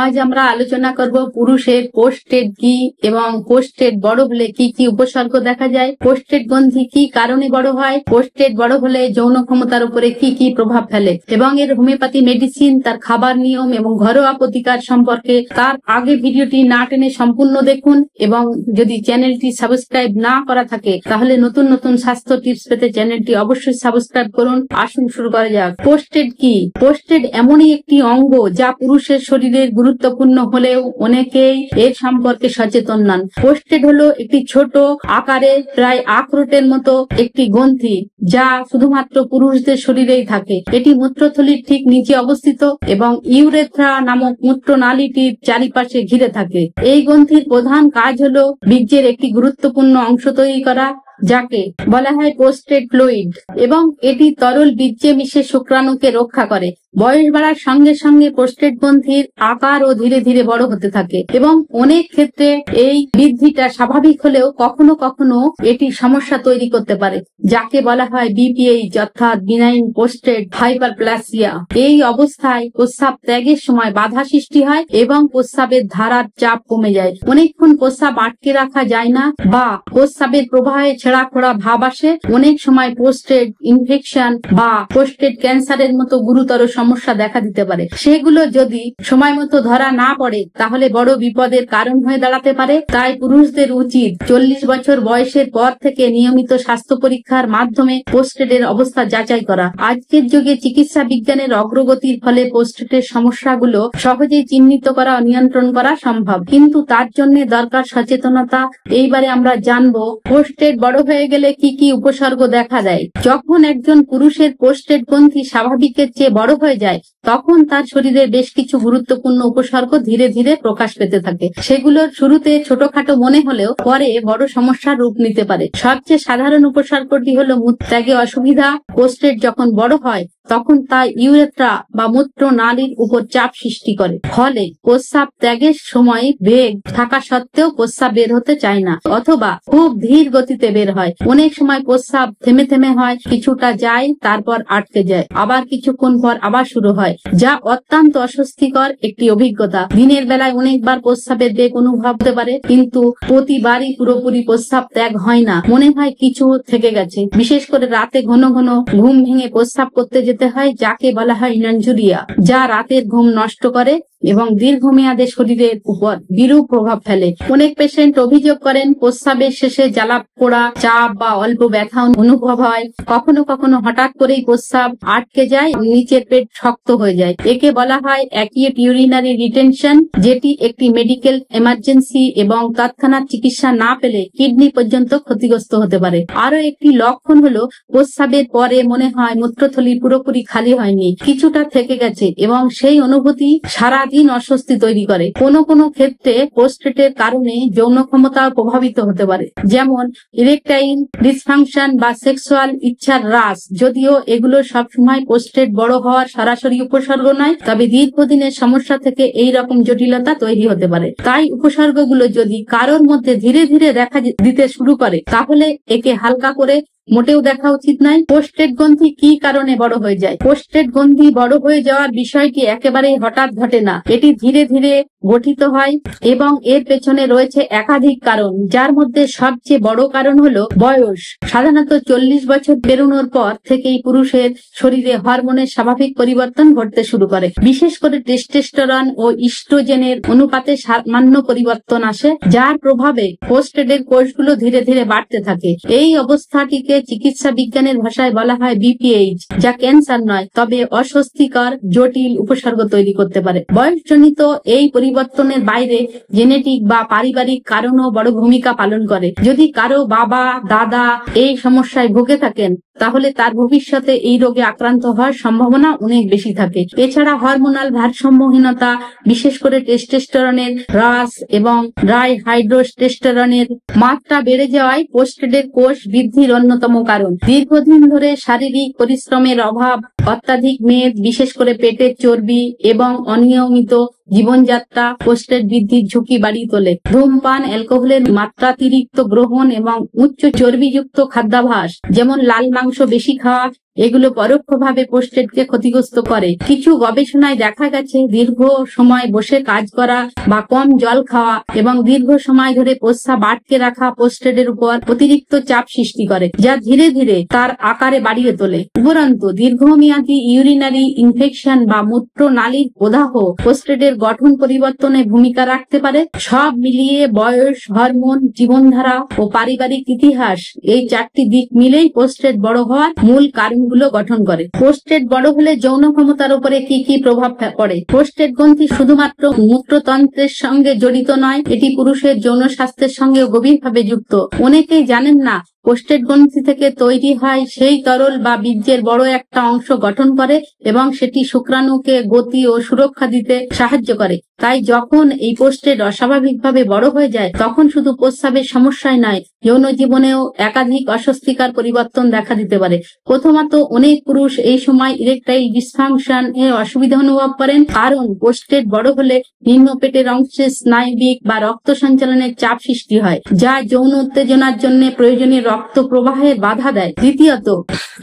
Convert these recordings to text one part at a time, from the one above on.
আজ আমরা আলোচনা করব পুরুষের পোস্টেড কি এবং পোস্টেড বড় হলে কি কি উপসর্গ দেখা যায়, পোস্টেড গ্রন্থি কি কারণে বড় হয়, পোস্টেড বড় হলে যৌন ক্ষমতার উপরে কি কি প্রভাব ফেলে এবং এর হোমিওপ্যাথি মেডিসিন, তার খাবার নিয়ম এবং ঘরোয়া প্রতিকার সম্পর্কে। তার আগে ভিডিওটি না টেনে সম্পূর্ণ দেখুন এবং যদি চ্যানেলটি সাবস্ক্রাইব না করা থাকে তাহলে নতুন নতুন স্বাস্থ্য টিপস পেতে চ্যানেলটি অবশ্যই সাবস্ক্রাইব করুন। আসুন শুরু করা যাক। পোস্টেড কি? পোস্টেড এমনই একটি অঙ্গ যা পুরুষের শরীরের গুরুত্বপূর্ণ হলেও অনেকেই এর সম্পর্কে সচেতন নন। পোস্টেড হলো একটি ছোট আকারে প্রায় আখরোটের মতো একটি গ্রন্থি যা শুধুমাত্র পুরুষদের শরীরেই থাকে। এটি মূত্রথলির ঠিক নিচে অবস্থিত এবং ইউরেথ্রা নামক মূত্রনালীটির চারিপাশে ঘিরে থাকে। এই গ্রন্থির প্রধান কাজ হলো বীর্যের একটি গুরুত্বপূর্ণ অংশ তৈরি করা যাকে বলা হয় পোস্টেড ফ্লুইড, এবং এটি তরল বীর্যে মিশে শুক্রাণুকে রক্ষা করে। বয়স বাড়ার সঙ্গে সঙ্গে পোস্টেড গ্রন্থির আকারও ধীরে ধীরে বড় হতে থাকে এবং অনেক ক্ষেত্রে এই বৃদ্ধিটা স্বাভাবিক হলেও কখনো কখনো এটি সমস্যা তৈরি করতে পারে, যাকে বলা হয় বিপিএইচ অর্থাৎ বিনাইন পোস্টেড হাইপারপ্লাসিয়া। এই অবস্থায় প্রস্রাব ত্যাগের সময় বাধা সৃষ্টি হয় এবং প্রস্রাবের ধারার চাপ কমে যায়। অনেকক্ষণ প্রস্রাব আটকে রাখা যায় না বা প্রস্রাবের প্রবাহে ছেঁড়া খোড়া ভাব আসে। অনেক সময় পোস্টেড ইনফেকশন বা পোস্টেড ক্যান্সারের মতো গুরুতর সমস্যা দেখা দিতে পারে। সেগুলো যদি সময় মতো ধরা না পড়ে তাহলে বড় বিপদের কারণ হয়ে দাঁড়াতে পারে। তাই পুরুষদের উচিত 40 বছর বয়সের পর থেকে নিয়মিত স্বাস্থ্য পরীক্ষার মাধ্যমে পোস্টেডের অবস্থা যাচাই করা। আজকের যুগে চিকিৎসা বিজ্ঞানের অগ্রগতির ফলে পোস্টেডের সমস্যাগুলো সহজেই চিহ্নিত করা ও নিয়ন্ত্রণ করা সম্ভব, কিন্তু তার জন্য দরকার সচেতনতা। এইবারে আমরা জানবো পোস্টেড বড় হয়ে গেলে কি কি উপসর্গ দেখা দেয়। যখন একজন পুরুষের পোস্টেড গ্রন্থি স্বাভাবিকের চেয়ে বড় হয়ে যায় তখন তার শরীরে বেশ কিছু গুরুত্বপূর্ণ উপসর্গ ধীরে ধীরে প্রকাশ পেতে থাকে। সেগুলোর শুরুতে ছোটখাটো মনে হলেও পরে বড় সমস্যার রূপ নিতে পারে। সবচেয়ে সাধারণ উপসর্গটি হলো মূত্রত্যাগে অসুবিধা। পোস্টেড যখন বড় হয় তখন তা ইউরেথ্রা বা মূত্র নালীর উপর চাপ সৃষ্টি করে, ফলে প্রস্রাব ত্যাগের সময় বেগ থাকা সত্ত্বেও প্রস্রাব বের হতে চায় না অথবা খুব ধীর গতিতে বের হয়। অনেক সময় প্রস্রাব থেমে থেমে হয়, কিছুটা যায় তারপর আটকে যায়, আবার কিছুক্ষণ পর আবার শুরু হয়, যা অত্যন্ত অস্বস্তিকর একটি অভিজ্ঞতা। দিনের বেলায় অনেকবার প্রস্রাবের বেগ অনুভব হতে পারে, কিন্তু প্রতিবারই পুরোপুরি প্রস্রাব ত্যাগ হয় না, মনে হয় কিছু থেকে গেছে। বিশেষ করে রাতে ঘন ঘন ঘুম ভেঙে প্রস্রাব করতে যেতে হয়, যাকে বলা হয় ইনজুরিয়া, যা রাতের ঘুম নষ্ট করে এবং দীর্ঘমেয়াদে শরীরের উপর বিরূপ প্রভাব ফেলে। অনেক পেশেন্ট অভিযোগ করেন প্রস্রাবের শেষে জ্বালা পোড়া, চাপ বা অল্প ব্যথা অনুভব হয়। কখনো কখনো হঠাৎ করেই প্রস্রাব আটকে যায়, নিচের পেট শক্ত হয়ে যায়। একে বলা হয় অ্যাকিউট ইউরিনারি রিটেনশন, যেটি একটি মেডিকেল এমার্জেন্সি এবং তৎক্ষণাৎ চিকিৎসা না পেলে কিডনি পর্যন্ত ক্ষতিগ্রস্ত হতে পারে। আরো একটি লক্ষণ হলো প্রস্রাবের পরে মনে হয় মূত্রথলি পুরোপুরি খালি হয়নি, কিছুটা থেকে গেছে এবং সেই অনুভূতি সারাদিন অস্বস্তি তৈরি করে। কোনো কোনো ক্ষেত্রে পোস্টেডের কারণে যৌন ক্ষমতা প্রভাবিত হতে পারে, যেমন ইরেকটাইল ডিসফাংশন বা সেক্সুয়াল ইচ্ছার হ্রাস। যদিও এগুলো সবসময় পোস্টেড বড় হওয়ার সরাসরি উপসর্গ নয়, তবে দীর্ঘদিনের সমস্যা থেকে এই রকম জটিলতা তৈরি হতে পারে। তাই উপসর্গগুলো যদি কারোর মধ্যে ধীরে ধীরে দেখা দিতে শুরু করে তাহলে একে হালকা করে মোটেও দেখা উচিত নয়। পোস্টেড গ্রন্থি কি কারণে বড় হয়ে যায়? পোস্টেড গ্রন্থি বড় হয়ে যাওয়ার বিষয়টি একেবারেই হঠাৎ ঘটে না, এটি ধীরে ধীরে গঠিত হয় এবং এর পেছনে রয়েছে একাধিক কারণ, যার মধ্যে সবচেয়ে বড় কারণ হলো বয়স। সাধারণত 40 বছর পেরোনোর পর থেকেই পুরুষের শরীরে হরমোনের স্বাভাবিক পরিবর্তন ঘটতে শুরু করে। বিশেষ করে টেস্টোস্টেরন ও ইস্ট্রোজেনের অনুপাতে সামান্য পরিবর্তন আসে, যার প্রভাবে পোস্টেডের কোষগুলো ধীরে ধীরে বাড়তে থাকে। এই অবস্থাটিকে চিকিৎসা বিজ্ঞানের ভাষায় বলা হয় বিপিএইচ, যা ক্যান্সার নয় তবে অস্বস্তিকর জটিল উপসর্গ তৈরি করতে পারে। বয়সজনিত এই পরিবর্তনের বাইরে জেনেটিক বা পারিবারিক কারণও বড় ভূমিকা পালন করে। যদি কারো বাবা দাদা এই সমস্যায় ভুগে থাকেন তাহলে তার ভবিষ্যতে এই রোগে আক্রান্ত হওয়ার সম্ভাবনা অনেক বেশি থাকে। এছাড়া হরমোনাল ভারসাম্যহীনতা, বিশেষ করে টেস্টোস্টেরনের হ্রাস এবং ডাইহাইড্রোটেস্টোস্টেরনের মাত্রা বেড়ে যাওয়ায় পোস্টেডের কোষ বৃদ্ধির অন্যতম কারণ। দীর্ঘদিন ধরে শারীরিক পরিশ্রমের অভাব, অত্যাধিক মেদ, বিশেষ করে পেটের চর্বি এবং অনিয়মিত জীবনযাত্রা পোস্টেড বৃদ্ধির ঝুঁকি বাড়িয়ে তোলে। ধূমপান, অ্যালকোহলের মাত্রাতিরিক্ত গ্রহণ এবং উচ্চ চর্বিযুক্ত খাদ্যাভ্যাস যেমন লাল মাংস বেশি খাওয়া এগুলো পরোক্ষভাবে প্রোস্টেটকে ক্ষতিগ্রস্ত করে। কিছু গবেষণায় দেখা গেছে দীর্ঘ সময় বসে কাজ করা বা কম জল খাওয়া এবং দীর্ঘ সময় ধরে প্রস্রাব আটকে রাখা প্রোস্টেটের উপর অতিরিক্ত চাপ সৃষ্টি করে, যা ধীরে ধীরে তার আকারে বাড়িয়ে তোলে। উপরন্তু দীর্ঘমেয়াদী ইউরিনারি ইনফেকশন বা মূত্রনালীর প্রদাহ প্রোস্টেটের গঠন পরিবর্তনে ভূমিকা রাখতে পারে। সব মিলিয়ে বয়স, হরমোন, জীবনধারা ও পারিবারিক ইতিহাস, এই চারটি দিক মিলেই প্রোস্টেট বড় হওয়ার মূল কারণগুলো গঠন করে। প্রোস্টেট বড় হলে যৌন ক্ষমতার উপরে কি কি প্রভাব পড়ে? প্রোস্টেট গ্রন্থি শুধুমাত্র মূত্রতন্ত্রের সঙ্গে জড়িত নয়, এটি পুরুষের যৌন স্বাস্থ্যের সঙ্গে গভীরভাবে যুক্ত। অনেকেই জানেন না প্রোস্টেট গ্রন্থি থেকে তৈরি হয় সেই তরল বা বীর্যের বড় একটা অংশ গঠন করে এবং সেটি শুক্রাণুকে গতি ও সুরক্ষা দিতে সাহায্য করে। তাই যখন এই প্রোস্টেট অস্বাভাবিকভাবে বড় হয়ে যায় তখন শুধু প্রস্রাবের সমস্যাই নয়, যৌন জীবনেও একাধিক অস্বস্তিকর পরিবর্তন দেখা দিতে পারে। প্রথমত অনেক পুরুষ এই সময় ইরেকটাইল ডিসফাংশন এর অসুবিধা অনুভব করেন, কারণ প্রোস্টেট বড় হলে নিম্ন পেটের অংশে স্নায়বিক বা রক্ত সঞ্চালনের চাপ সৃষ্টি হয়, যা যৌন উত্তেজনার জন্য প্রয়োজনীয় রক্ত প্রবাহের বাধা দেয়। দ্বিতীয়ত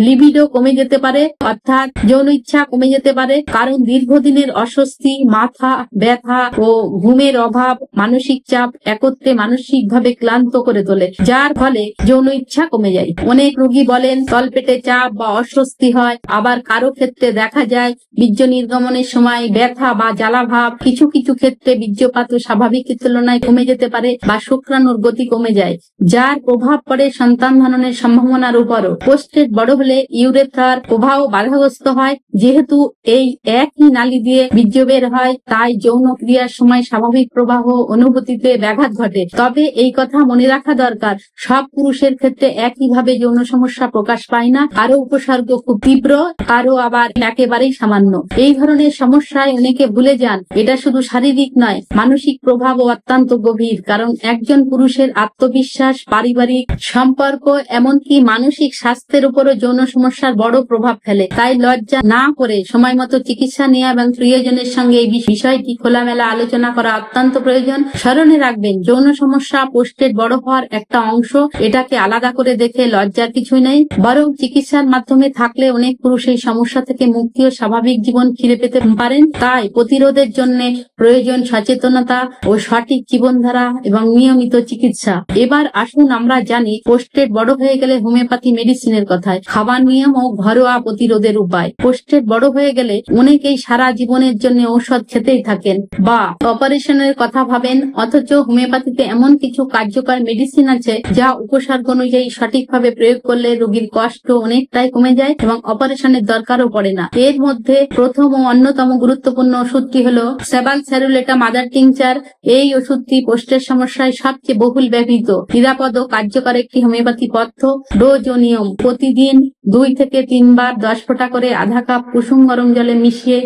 লিবিডো কমে যেতে পারে, অর্থাৎ যৌন ইচ্ছা কমে যেতে পারে, কারণ দীর্ঘদিনের অস্বস্তি, মাথা ব্যথা ও ঘুমের অভাব, মানসিক চাপ একত্রে মানসিকভাবে ক্লান্ত করে তোলে, যার ফলে যৌন ইচ্ছা কমে যায়। অনেক রোগী বলেন তলপেটে চাপ বা অস্বস্তি হয়, আবার কারো ক্ষেত্রে দেখা যায় বীর্য নির্গমনের সময় ব্যথা বা জ্বালাভাব। কিছু কিছু ক্ষেত্রে বীর্যপাত স্বাভাবিকের তুলনায় কমে যেতে পারে বা শুক্রাণুর গতি কমে যায়, যার প্রভাব পড়ে সন্তান ধারণের সম্ভাবনার উপরও। প্রোস্টেট বড় হলে ইউরেথ্রার প্রবাহ বাধাগ্রস্ত হয়। যেহেতু এই একই নালী দিয়ে বীর্য বের হয়, তাই যৌন ক্রিয়ার সময় স্বাভাবিক প্রবাহ অনুভূতিতে ব্যাঘাত ঘটে। তবে এই কথা মনে রাখা দরকার, সব পুরুষের ক্ষেত্রে একইভাবে যৌন সমস্যা প্রকাশ পায় না। কারো উপসর্গ খুব তীব্র, কারো আবার একেবারেই সামান্য। এই ধরনের সমস্যায় অনেকে ভুলে যান এটা শুধু শারীরিক নয়, মানসিক প্রভাবও অত্যন্ত গভীর। কারণ একজন পুরুষের আত্মবিশ্বাস, পারিবারিক সম্পর্ক, এমনকি মানসিক স্বাস্থ্যের উপরও যৌন সমস্যার বড় প্রভাব ফেলে। তাই লজ্জা না করে সময় মতো চিকিৎসা নেওয়া এবং প্রিয়জনের সঙ্গে এই বিষয়টি খোলামেলা আলোচনা করা অত্যন্ত প্রয়োজন। স্মরণে রাখবেন, যৌন সমস্যা প্রোস্টেট বড় হওয়ার একটা অংশ, এটাকে আলাদা করে দেখে লজ্জার কিছুই নেই। বরং চিকিৎসার মাধ্যমে থাকলে অনেক পুরুষ এই সমস্যা থেকে মুক্তি ও স্বাভাবিক জীবন ফিরে পেতে পারেন। তাই প্রতিরোধের জন্য প্রয়োজন সচেতনতা ও সঠিক জীবনধারা এবং নিয়মিত চিকিৎসা। এবার আসুন আমরা জানি প্রোস্টেট বড় হয়ে গেলে হোমিওপ্যাথি মেডিসিনের কথায়, খাবার নিয়ম ও ঘরোয়া প্রতিরোধের উপায়। প্রোস্টেট বড় হয়ে গেলে অনেকেই সারা জীবনের জন্য ঔষধ খেতেই থাকেন বা অপারেশনের কথা ভাবেন, অথচ হোমিওপ্যাথিতে এমন কিছু কার্যকর মেডিসিন আছে যা উপসর্গ অনুযায়ী সঠিকভাবে প্রয়োগ করলে রোগীর কষ্ট অনেকটাই কমে যায় এবং অপারেশনের দরকারও পড়ে না। এর মধ্যে প্রথম ও অন্যতম গুরুত্বপূর্ণ ওষুধটি হলো সেবালস্যারুলেটা মাদার টিংচার। এই ওষুধটি প্রোস্টেট সমস্যায় সবচেয়ে বহুল ব্যবহৃত, নিরাপদ ও কার্যকর একটি হোমিওপ্যাথি পথ্য। ডোজ ও নিয়ম: প্রতিদিন 2 থেকে 3 বার 10 ফোঁটা করে আধা কাপ কুসুম গরম জলে মিশিয়ে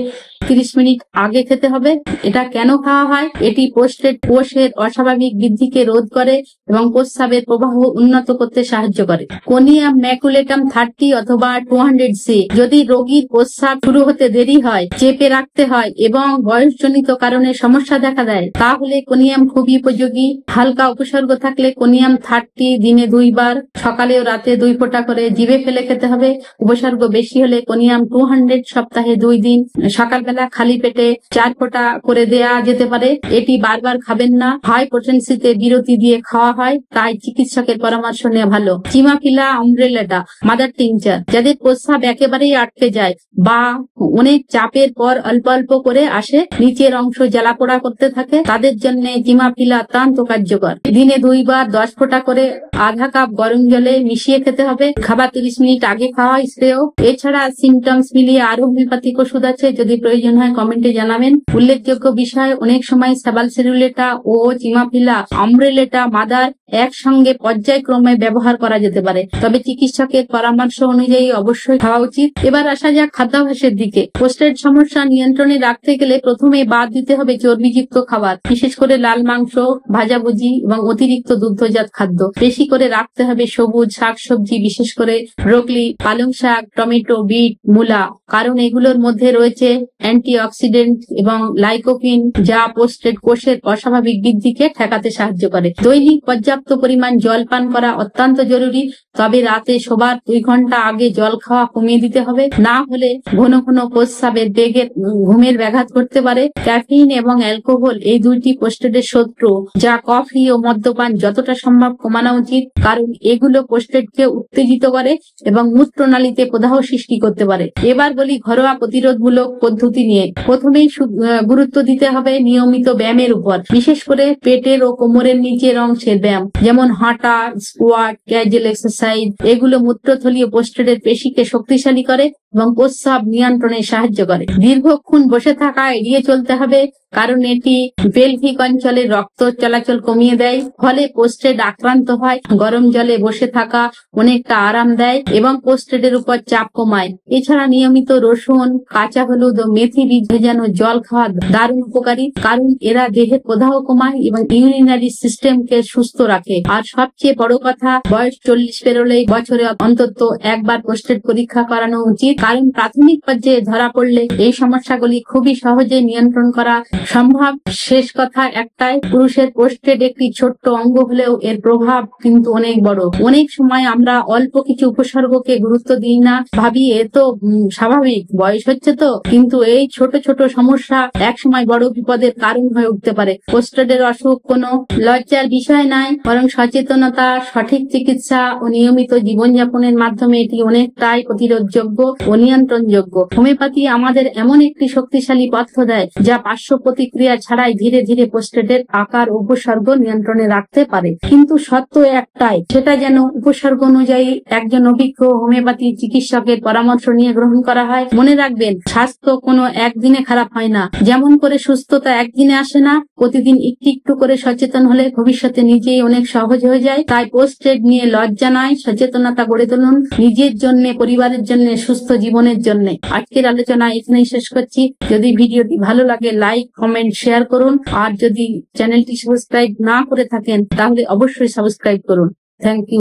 30 মিনিট আগে খেতে হবে। এটা কেন খাওয়া হয়? এটি প্রোস্টেট কোষের অস্বাভাবিক বৃদ্ধিকে রোধ করে এবং প্রস্রাবের প্রবাহ উন্নত করতে সাহায্য করে। কোনিয়াম ম্যাকুলেটাম 30 অথবা 200C। যদি রোগীর প্রস্রাব শুরু হতে দেরি হয়, চেপে রাখতে হয় এবং বয়সজনিত কারণে সমস্যা দেখা দেয়, তাহলে কোনিয়াম খুবই উপযোগী। হালকা উপসর্গ থাকলে কোনিয়াম 30 দিনে 2 বার, সকালে ও রাতে 2 ফোঁটা করে জিভে ফেলে খেতে হবে। উপসর্গ বেশি হলে কোনিয়াম 200 সপ্তাহে 2 দিন, সকালবেলা খালি পেটে 4 ফোঁটা করে দেয়া যেতে পারে। এটি বারবার খাবেন না, হাই পোটেন্সিতে বিরতি দিয়ে খাওয়া হয়, তাই চিকিৎসকের পরামর্শ নেওয়া ভালো। চিমাফিলা অমব্রেলাটা মাদার টিংচার। যাদের প্রস্রাব একেবারেই আটকে যায় বা অনেক চাপের পর অল্প অল্প করে আসে, নিচের অংশ জ্বালাপোড়া করতে থাকে, তাদের জন্য চিমাফিলা অত্যন্ত কার্যকর। দিনে 2 বার 10 ফোঁটা করে আধা কাপ গরম জলে মিশিয়ে খেতে হবে। খাবার 30 মিনিট আগে খাওয়া শ্রেয়। এছাড়া সিমটমস মিলিয়ে আরো হোমিওপ্যাথিক ওষুধ আছে, যদি প্রয়োজন হয় কমেন্টে জানাবেন। উল্লেখযোগ্য বিষয়, অনেক সময় সেবালস্যারুলেটা ও চিমাফিলা অমব্রেলাটা মাদার একসঙ্গে পর্যায়ক্রমে ব্যবহার করা যেতে পারে, তবে চিকিৎসকের পরামর্শ অনুযায়ী অবশ্যই খাওয়া উচিত। এবার আসা যাক খাদ্যাভ্যাসের দিকে। প্রোস্টেট সমস্যা নিয়ন্ত্রণে রাখতে গেলে প্রথমে বাদ দিতে হবে চর্বিযুক্ত খাবার, বিশেষ করে লাল মাংস, ভাজাভুজি এবং অতিরিক্ত দুগ্ধজাত খাদ্য। বেশি করে রাখতে হবে সবুজ শাকসবজি, বিশেষ করে ব্রোকলি, পালং শাক, টমেটো, বিট, মূলা, কারণ এগুলোর মধ্যে রয়েছে অ্যান্টিঅক্সিডেন্ট এবং লাইকোপিন, যা প্রোস্টেট কোষের অস্বাভাবিক বৃদ্ধিকে ঠেকাতে সাহায্য করে। দৈনিক পর্যাপ্ত পর্যাপ্ত পরিমাণ জল পান করা অত্যন্ত জরুরি। তবে রাতে শোবার 2 ঘন্টা আগে জল খাওয়া কমিয়ে দিতে হবে, না হলে ঘন ঘন প্রস্রাবের বেগের ঘুমের ব্যাঘাত ঘটতে পারে। ক্যাফিন এবং অ্যালকোহল এই দুইটি পোস্টেডের শত্রু, যা কফি ও মদ্যপান যতটা সম্ভব কমানো উচিত, কারণ এগুলো পোস্টেডকে উত্তেজিত করে এবং মূত্রনালীতে প্রদাহ সৃষ্টি করতে পারে। এবার বলি ঘরোয়া প্রতিরোধমূলক পদ্ধতি নিয়ে। প্রথমেই গুরুত্ব দিতে হবে নিয়মিত ব্যায়ামের উপর, বিশেষ করে পেটের ও কোমরের নিচের অংশের ব্যায়াম, যেমন হাঁটা, স্কোয়াট, ক্যাজুয়াল এক্সারসাইজ। এগুলো মূত্রথলি ও পোস্টেডের পেশিকে শক্তিশালী করে এবং প্রস্রাব নিয়ন্ত্রণে সাহায্য করে। দীর্ঘক্ষণ বসে থাকা এড়িয়ে চলতে হবে, কারণ এটি পেলভিক অঞ্চলে রক্ত চলাচল কমিয়ে দেয়, ফলে পোস্টেড আক্রান্ত হয়। গরম জলে বসে থাকা অনেকটা আরাম দেয় এবং পোস্টেডের উপর চাপ কমায়। এছাড়া নিয়মিত রসুন, কাঁচা হলুদ ও মেথি বীজ ভেজানো জল খাওয়া দারুণ উপকারী, কারণ এরা দেহের প্রদাহ কমায় এবং ইউরিনারি সিস্টেমকে সুস্থ রাখে। আর সবচেয়ে বড় কথা, বয়স 40 পেরোলে বছরে অন্তত একবার পোস্টেড পরীক্ষা করানো উচিত, কারণ প্রাথমিক পর্যায়ে ধরা পড়লে এই সমস্যাগুলি খুবই সহজে নিয়ন্ত্রণ করা সম্ভব। শেষ কথা একটাই, পুরুষের পোস্টেড একটি ছোট্ট অঙ্গ হলেও এর প্রভাব কিন্তু অনেক বড়। অনেক সময় আমরা অল্প কিছু উপসর্গকে গুরুত্ব দিই না, ভাবি এ তো স্বাভাবিক, বয়স হচ্ছে তো, কিন্তু এই ছোট ছোট সমস্যা একসময় বড় বিপদের কারণ হয়ে উঠতে পারে। পোস্টেডের অসুখ কোনো লজ্জার বিষয় নয়, বরং সচেতনতা, সঠিক চিকিৎসা ও নিয়মিত জীবনযাপনের মাধ্যমে এটি অনেকটাই প্রতিরোধযোগ্য ও নিয়ন্ত্রণযোগ্য। হোমিওপ্যাথি আমাদের এমন একটি শক্তিশালী পথ্য দেয়, যা পার্শ্ব প্রতিক্রিয়া ছাড়াই ধীরে ধীরে পোস্টেডের আকার ও উপসর্গ নিয়ন্ত্রণে রাখতে পারে। কিন্তু সত্য একটাই, সেটা যেন উপসর্গ অনুযায়ী একজন অভিজ্ঞ হোমিওপ্যাথি চিকিৎসকের পরামর্শ নিয়ে গ্রহণ করা হয়। মনে রাখবেন, স্বাস্থ্য কোনো একদিনে খারাপ হয় না, যেমন করে সুস্থতা একদিনে আসে না। প্রতিদিন একটু একটু করে সচেতন হলে ভবিষ্যতে নিজেই অনেক সহজ হয়ে যায়। তাই পোস্টেড নিয়ে লজ্জা নয়, সচেতনতা গড়ে তুলুন, নিজের জন্য, পরিবারের জন্য, সুস্থ জীবনের জন্য। আজকের আলোচনা এখানেই শেষ করছি। যদি ভিডিওটি ভালো লাগে লাইক, কমেন্ট, শেয়ার করুন। আর যদি চ্যানেলটি সাবস্ক্রাইব না করে থাকেন তাহলে অবশ্যই সাবস্ক্রাইব করুন। Thank you.